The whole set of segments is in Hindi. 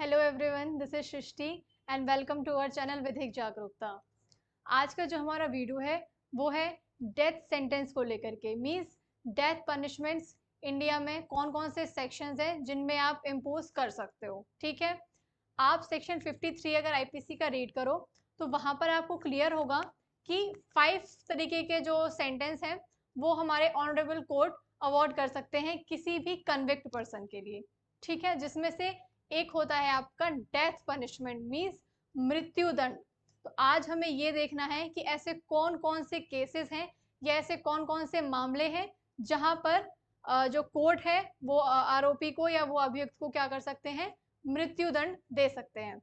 Hello everyone, this is Srishti and welcome to our channel Vidhik Jagrukta. आज का जो हमारा वीडियो है वो है डेथ सेंटेंस को लेकर के। मींस डेथ पनिशमेंट्स इंडिया में कौन कौन से सेक्शंस हैं जिनमें आप इम्पोज कर सकते हो। ठीक है, आप सेक्शन 53 अगर आईपीसी का रीड करो तो वहाँ पर आपको क्लियर होगा कि 5 तरीके के जो सेंटेंस हैं वो हमारे ऑनरेबल कोर्ट अवॉर्ड कर सकते हैं किसी भी कन्विक्ट पर्सन के लिए। ठीक है, जिसमें से एक होता है आपका डेथ पनिशमेंट मींस मृत्यु दंड। तो आज हमें ये देखना है कि ऐसे कौन कौन से केसेस हैं या ऐसे कौन कौन से मामले हैं जहां पर जो कोर्ट है वो आरोपी को या वो अभियुक्त को क्या कर सकते हैं, मृत्यु दंड दे सकते हैं।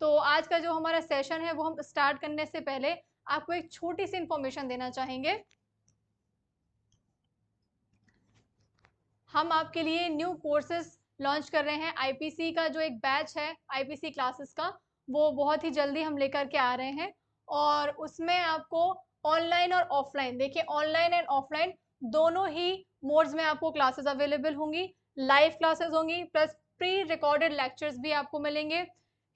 तो आज का जो हमारा सेशन है वो हम स्टार्ट करने से पहले आपको एक छोटी सी इंफॉर्मेशन देना चाहेंगे। हम आपके लिए न्यू कोर्सेज लॉन्च कर रहे हैं। आईपीसी का जो एक बैच है आईपीसी क्लासेस का, वो बहुत ही जल्दी हम लेकर के आ रहे हैं और उसमें आपको ऑनलाइन और ऑफलाइन, देखिए ऑनलाइन एंड ऑफलाइन दोनों ही मोड्स में आपको क्लासेस अवेलेबल होंगी। लाइव क्लासेस होंगी प्लस प्री रिकॉर्डेड लेक्चर्स भी आपको मिलेंगे।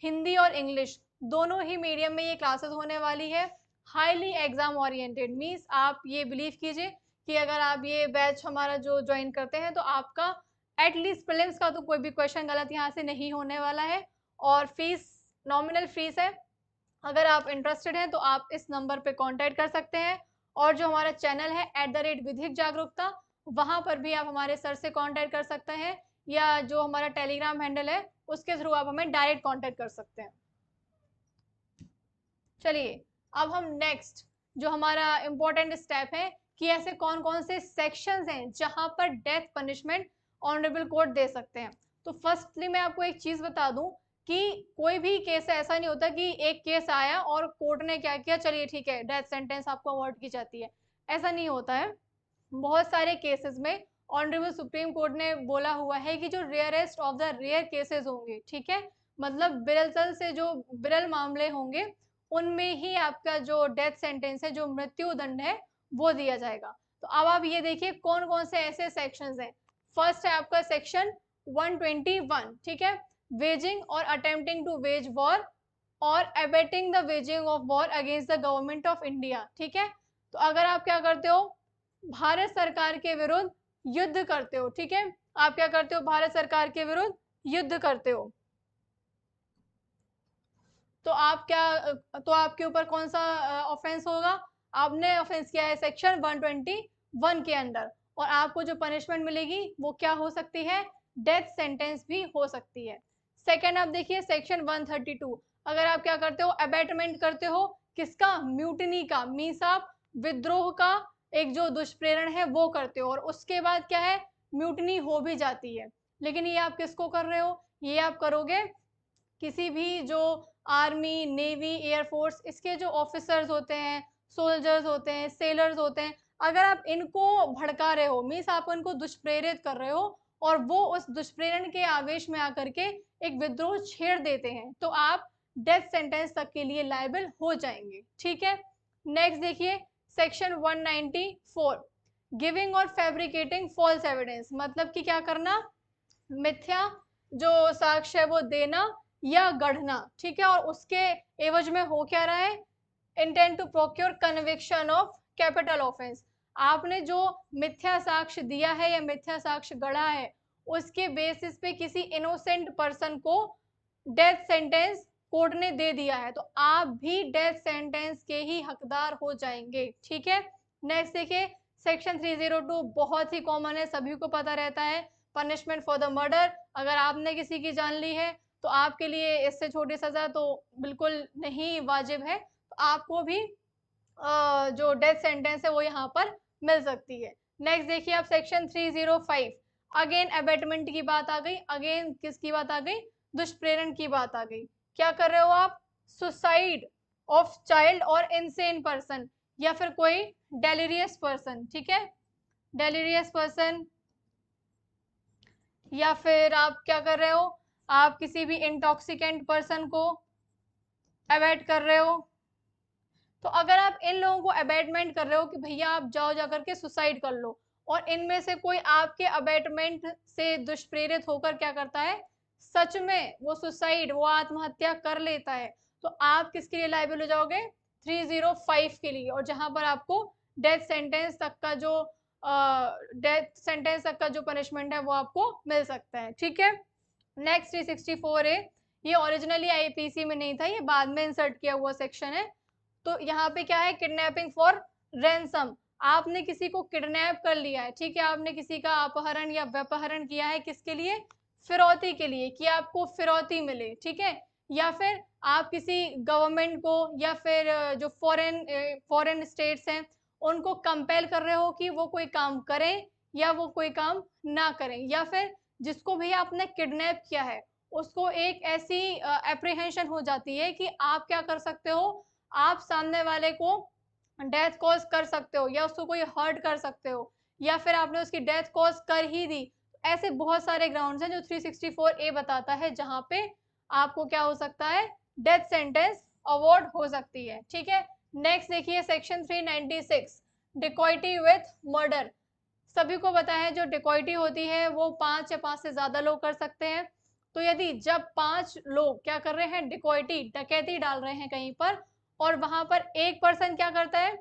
हिंदी और इंग्लिश दोनों ही मीडियम में ये क्लासेस होने वाली है। हाईली एग्जाम ओरिएंटेड मीन्स आप ये बिलीव कीजिए कि अगर आप ये बैच हमारा जो ज्वाइन करते हैं तो आपका एटलीस्ट प्रीलिम्स का तो कोई भी क्वेश्चन गलत यहाँ से नहीं होने वाला है। और फीस नॉमिनल फीस है। अगर आप इंटरेस्टेड हैं तो आप इस नंबर पे कांटेक्ट कर सकते हैं। और जो हमारा चैनल है @विधिक जागरूकता, वहाँ पर भी आप हमारे सर से कांटेक्ट कर सकते हैं या जो हमारा टेलीग्राम हैंडल है उसके थ्रू आप हमें डायरेक्ट कांटेक्ट कर सकते हैं। चलिए अब हम नेक्स्ट जो हमारा इम्पोर्टेंट स्टेप है कि ऐसे कौन कौन से सेक्शंस हैं जहां पर डेथ पनिशमेंट ऑनरेबल कोर्ट दे सकते हैं। तो फर्स्टली मैं आपको एक चीज बता दूं कि कोई भी केस ऐसा नहीं होता कि एक केस आया और कोर्ट ने क्या किया, चलिए ठीक है डेथ सेंटेंस आपको अवॉर्ड की जाती है। ऐसा नहीं होता है। बहुत सारे केसेस में ऑनरेबल सुप्रीम कोर्ट ने बोला हुआ है कि जो rarest of the rare cases होंगे, ठीक है, मतलब बिरल से जो बिरल मामले होंगे उनमें ही आपका जो डेथ सेंटेंस है, जो मृत्यु दंड है, वो दिया जाएगा। तो अब आप ये देखिए कौन कौन से ऐसे सेक्शंस हैं। फर्स्ट है आपका सेक्शन 121, ठीक है, वेजिंग और अटेम्प्टिंग टू वेज वॉर और abetting the waging of war against the government of India. ठीक है, तो अगर आप क्या करते हो, भारत सरकार के विरुद्ध युद्ध करते हो, ठीक है, आप क्या करते हो, भारत सरकार के विरुद्ध युद्ध करते हो, तो आप क्या, तो आपके ऊपर कौन सा ऑफेंस होगा, आपने ऑफेंस किया है सेक्शन 121 के अंडर और आपको जो पनिशमेंट मिलेगी वो क्या हो सकती है, डेथ सेंटेंस भी हो सकती है। सेकेंड आप देखिए सेक्शन 132, अगर आप क्या करते हो, अबेटमेंट करते हो, किसका, म्यूटिनी का, मीन्स आप विद्रोह का एक जो दुष्प्रेरण है वो करते हो और उसके बाद क्या है, म्यूटिनी हो भी जाती है। लेकिन ये आप किसको कर रहे हो, ये आप करोगे किसी भी जो आर्मी, नेवी, एयरफोर्स, इसके जो ऑफिसर्स होते हैं, सोल्जर्स होते हैं, सेलर्स होते हैं, अगर आप इनको भड़का रहे हो, मीन्स आप उनको दुष्प्रेरित कर रहे हो और वो उस दुष्प्रेरण के आवेश में आकर के एक विद्रोह छेड़ देते हैं, तो आप डेथ सेंटेंस तक के लिए लायबल हो जाएंगे। ठीक है, नेक्स्ट देखिए सेक्शन 194, गिविंग और फैब्रिकेटिंग फॉल्स एविडेंस, मतलब कि क्या करना, मिथ्या जो साक्ष्य है वो देना या गढ़ना। ठीक है, और उसके एवज में हो क्या रहा है, intent to procure conviction of capital offence, आपने जो मिथ्या साक्ष्य दिया है या मिथ्या साक्ष्य गढ़ा है उसके बेसिस पे किसी इनोसेंट पर्सन को डेथ सेंटेंस कोर्ट ने दे दिया है, तो आप भी डेथ सेंटेंस के ही हकदार हो जाएंगे। ठीक है, नेक्स्ट देखिए सेक्शन 302, बहुत ही कॉमन है, सभी को पता रहता है, पनिशमेंट फॉर द मर्डर। अगर आपने किसी की जान ली है तो आपके लिए इससे छोटी सजा तो बिल्कुल नहीं वाजिब है, तो आपको भी जो डेथ सेंटेंस है वो यहाँ पर मिल सकती है। नेक्स्ट देखिए आप सेक्शन 305, अगेन अबेटमेंट की बात आ गई, अगेन किसकी बात आ गई, दुष्प्रेरण की बात आ गई। क्या कर रहे हो आप, सुसाइड ऑफ चाइल्ड और इनसेन पर्सन या फिर कोई डेलीरियस पर्सन, ठीक है, डेलीरियस पर्सन, या फिर आप क्या कर रहे हो, आप किसी भी इंटॉक्सिकेंट पर्सन को अवॉइड कर रहे हो। तो अगर आप इन लोगों को अबेटमेंट कर रहे हो कि भैया आप जाओ जा करके सुसाइड कर लो और इनमें से कोई आपके अबेटमेंट से दुष्प्रेरित होकर क्या करता है, सच में वो सुसाइड, वो आत्महत्या कर लेता है, तो आप किसके लिए लायबल हो जाओगे? 305 के लिए। और जहां पर आपको डेथ सेंटेंस तक का जो पनिशमेंट है वो आपको मिल सकता है। ठीक है। नेक्स्ट 364 है, ये ओरिजिनली आईपीसी में नहीं था, ये बाद में इंसर्ट किया हुआ सेक्शन है। तो यहाँ पे क्या है? Kidnapping for ransom. आपने किसी को किडनैप कर लिया है, ठीक है, आपने किसी का अपहरण या व्यपहरण किया है, किसके लिए? फिरौती के लिए, कि आपको फिरौती मिले, ठीक है। या फिर आप किसी गवर्नमेंट को या फिर जो फॉरेन स्टेट्स हैं उनको कंपेल कर रहे हो कि वो कोई काम करें या वो कोई काम ना करें, या फिर जिसको भी आपने किडनैप किया है उसको एक ऐसी एप्रीहेंशन हो जाती है कि आप क्या कर सकते हो, आप सामने वाले को डेथ कॉज कर सकते हो या उसको कोई हर्ट कर सकते हो, या फिर आपने उसकी डेथ कॉज कर ही दी। ऐसे बहुत सारे ग्राउंड्स हैं जो 364A बताता है जहां पे आपको क्या हो सकता है? डेथ सेंटेंस अवॉर्ड हो सकती है। ठीक है। नेक्स्ट देखिए सेक्शन 396, डिकॉइटी विथ मर्डर। सभी को पता है जो डिकॉइटी होती है वो 5 या 5 से ज्यादा लोग कर सकते हैं। तो यदि जब 5 लोग क्या कर रहे हैं? डिकॉइटी, डकैती डाल रहे हैं कहीं पर, और वहां पर एक पर्सन क्या करता है?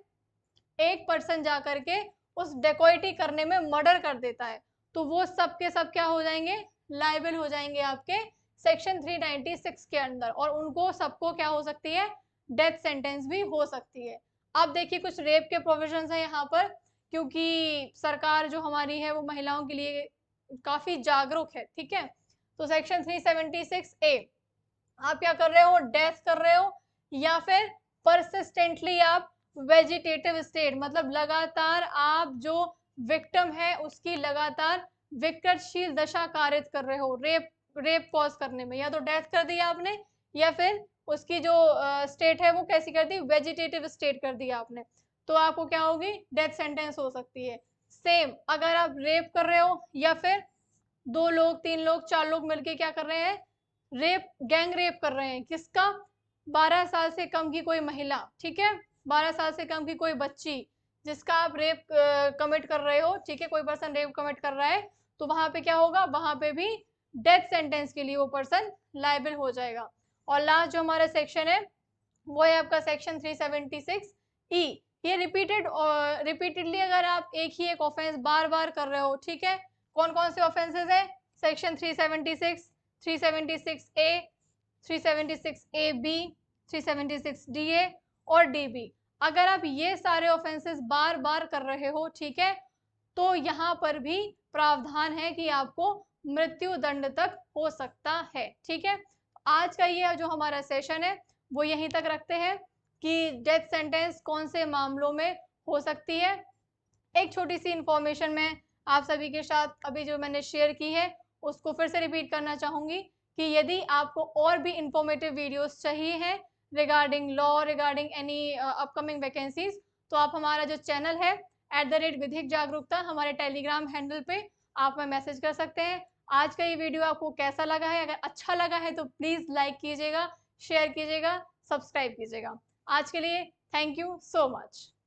एक पर्सन जा करके उस डेकोइटी करने में मर्डर कर देता है, तो वो सब के सब क्या हो जाएंगे? लाइबल हो जाएंगे आपके सेक्शन 396 के अंदर, और उनको सबको क्या हो सकती है? डेथ सेंटेंस भी हो सकती है। अब देखिए कुछ रेप के प्रोविजंस हैं यहाँ पर, क्योंकि सरकार जो हमारी है वो महिलाओं के लिए काफी जागरूक है। ठीक है। तो सेक्शन 376A, आप क्या कर रहे हो? डेथ कर रहे हो, या फिर परसिस्टेंटली आप वेजिटेटिव स्टेट, मतलब लगातार आप जो विक्टिम है उसकी लगातार विकटशील दशा कारित कर रहे हो, रेप कॉज करने में, या तो डेथ कर दी आपने या फिर उसकी जो स्टेट है वो कैसी कर दी? वेजिटेटिव स्टेट कर दी आपने, तो आपको क्या होगी? डेथ सेंटेंस हो सकती है। सेम अगर आप रेप कर रहे हो या फिर 2 लोग 3 लोग 4 लोग मिलके क्या कर रहे हैं? गैंग रेप कर रहे हैं, किसका? 12 साल से कम की कोई महिला, ठीक है, 12 साल से कम की कोई बच्ची, जिसका आप रेप कमिट कर रहे हो, ठीक है, कोई पर्सन रेप कमिट कर रहा है, तो वहां पे क्या होगा? वहां पे भी डेथ सेंटेंस के लिए वो पर्सन लायबल हो जाएगा। और लास्ट जो हमारा सेक्शन है वो है आपका सेक्शन 376E। ये रिपीटेडली अगर आप एक ऑफेंस बार बार कर रहे हो, ठीक है, कौन कौन से ऑफेंसेस है? सेक्शन 376, 376A, 376AB, 376DA और DB। अगर आप ये सारे ऑफेंसेस बार बार कर रहे हो, ठीक है, तो यहाँ पर भी प्रावधान है कि आपको मृत्यु दंड तक हो सकता है। ठीक है। आज का ये जो हमारा सेशन है वो यहीं तक रखते हैं कि डेथ सेंटेंस कौन से मामलों में हो सकती है। एक छोटी सी इंफॉर्मेशन मैं आप सभी के साथ अभी जो मैंने शेयर की है उसको फिर से रिपीट करना चाहूंगी कि यदि आपको और भी इंफॉर्मेटिव वीडियोस चाहिए हैं regarding law, regarding any upcoming vacancies, तो आप हमारा जो चैनल है @विधिक जागरूकता, हमारे टेलीग्राम हैंडल पे आप हमें मैसेज कर सकते हैं। आज का ये वीडियो आपको कैसा लगा है? अगर अच्छा लगा है तो प्लीज लाइक कीजिएगा, शेयर कीजिएगा, सब्सक्राइब कीजिएगा। आज के लिए थैंक यू सो मच।